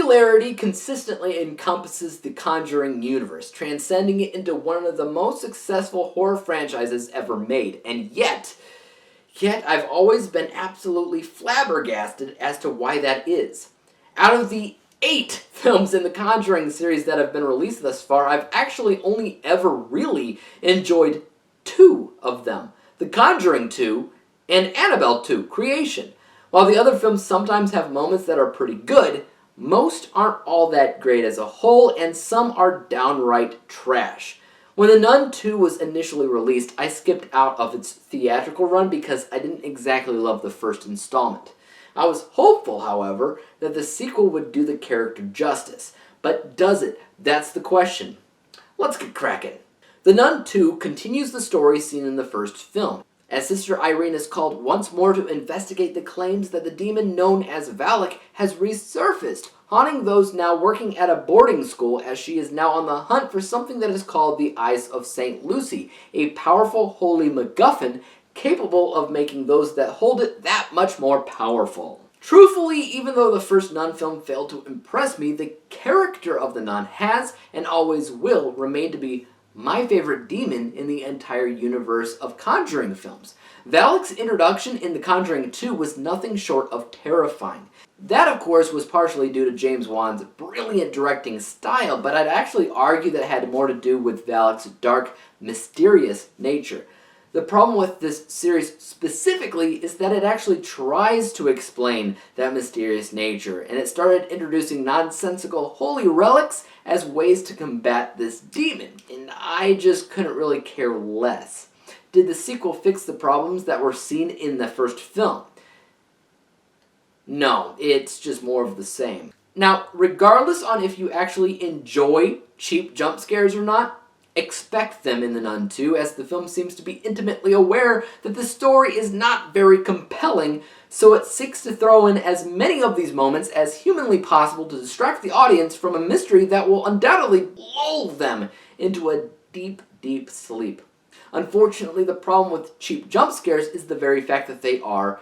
popularity consistently encompasses the Conjuring universe, transcending it into one of the most successful horror franchises ever made, and yet I've always been absolutely flabbergasted as to why that is. Out of the 8 films in the Conjuring series that have been released thus far, I've actually only ever really enjoyed 2 of them. The Conjuring 2 and Annabelle 2, Creation. While the other films sometimes have moments that are pretty good, most aren't all that great as a whole, and some are downright trash. When The Nun II was initially released, I skipped out of its theatrical run because I didn't exactly love the first installment. I was hopeful, however, that the sequel would do the character justice. But does it? That's the question. Let's get cracking. The Nun II continues the story seen in the first film, as Sister Irene is called once more to investigate the claims that the demon known as Valak has resurfaced, haunting those now working at a boarding school, as she is now on the hunt for something that is called the Eyes of St. Lucy, a powerful holy MacGuffin capable of making those that hold it that much more powerful. Truthfully, even though the first Nun film failed to impress me, the character of the nun has, and always will, remain to be my favorite demon in the entire universe of Conjuring films. Valak's introduction in The Conjuring 2 was nothing short of terrifying. That, of course, was partially due to James Wan's brilliant directing style, but I'd actually argue that it had more to do with Valak's dark, mysterious nature. The problem with this series specifically is that it actually tries to explain that mysterious nature, and it started introducing nonsensical holy relics as ways to combat this demon, and I just couldn't really care less. Did the sequel fix the problems that were seen in the first film? No, it's just more of the same. Now, regardless on if you actually enjoy cheap jump scares or not, expect them in The Nun II, as the film seems to be intimately aware that the story is not very compelling, so it seeks to throw in as many of these moments as humanly possible to distract the audience from a mystery that will undoubtedly lull them into a deep, deep sleep. Unfortunately, the problem with cheap jump scares is the very fact that they are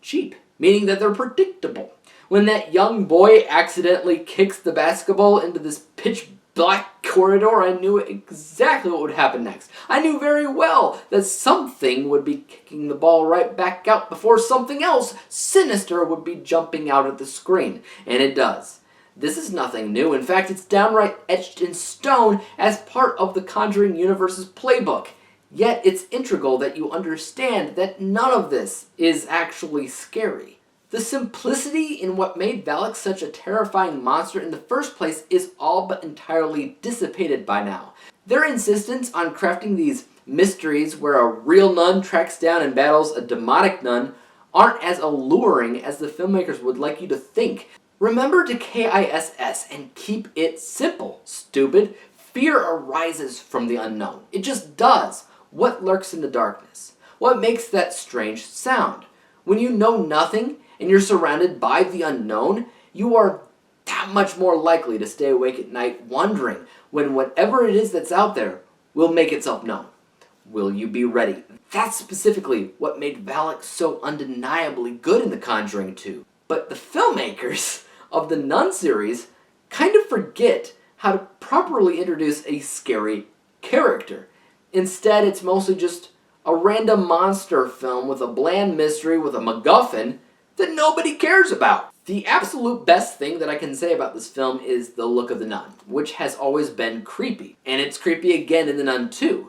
cheap, meaning that they're predictable. When that young boy accidentally kicks the basketball into this pitch black corridor, I knew exactly what would happen next. I knew very well that something would be kicking the ball right back out before something else sinister would be jumping out at the screen. And it does. This is nothing new. In fact, it's downright etched in stone as part of the Conjuring universe's playbook. Yet it's integral that you understand that none of this is actually scary. The simplicity in what made Valak such a terrifying monster in the first place is all but entirely dissipated by now. Their insistence on crafting these mysteries where a real nun tracks down and battles a demonic nun aren't as alluring as the filmmakers would like you to think. Remember to KISS and keep it simple, stupid. Fear arises from the unknown. It just does. What lurks in the darkness? What makes that strange sound? When you know nothing and you're surrounded by the unknown, you are that much more likely to stay awake at night wondering when whatever it is that's out there will make itself known. Will you be ready? That's specifically what made Valak so undeniably good in The Conjuring 2. But the filmmakers of the Nun series kind of forget how to properly introduce a scary character. Instead, it's mostly just a random monster film with a bland mystery with a MacGuffin that nobody cares about. The absolute best thing that I can say about this film is the look of the nun, which has always been creepy. And it's creepy again in The Nun II.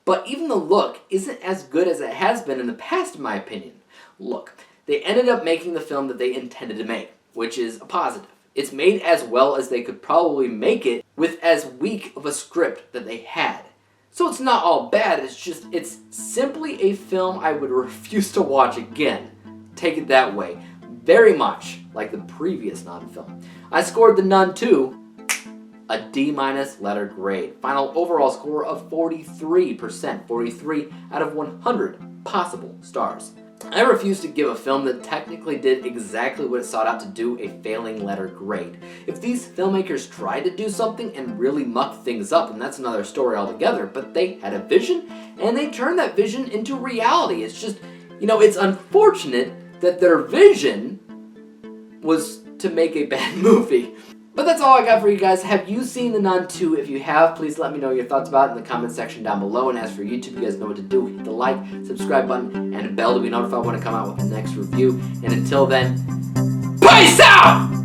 But even the look isn't as good as it has been in the past, in my opinion. Look, they ended up making the film that they intended to make, which is a positive. It's made as well as they could probably make it with as weak of a script that they had. So it's not all bad, it's simply a film I would refuse to watch again. Take it that way. Very much like the previous Nun film. I scored The Nun II a D- letter grade. Final overall score of 43%. 43 out of 100 possible stars. I refuse to give a film that technically did exactly what it sought out to do a failing letter grade. If these filmmakers tried to do something and really muck things up, and that's another story altogether, but they had a vision, and they turned that vision into reality. It's just, it's unfortunate that their vision was to make a bad movie. But that's all I got for you guys. Have you seen The Nun 2? If you have, please let me know your thoughts about it in the comment section down below. And as for YouTube, you guys know what to do. Hit the like, subscribe button, and a bell to be notified when I come out with the next review. And until then, peace out!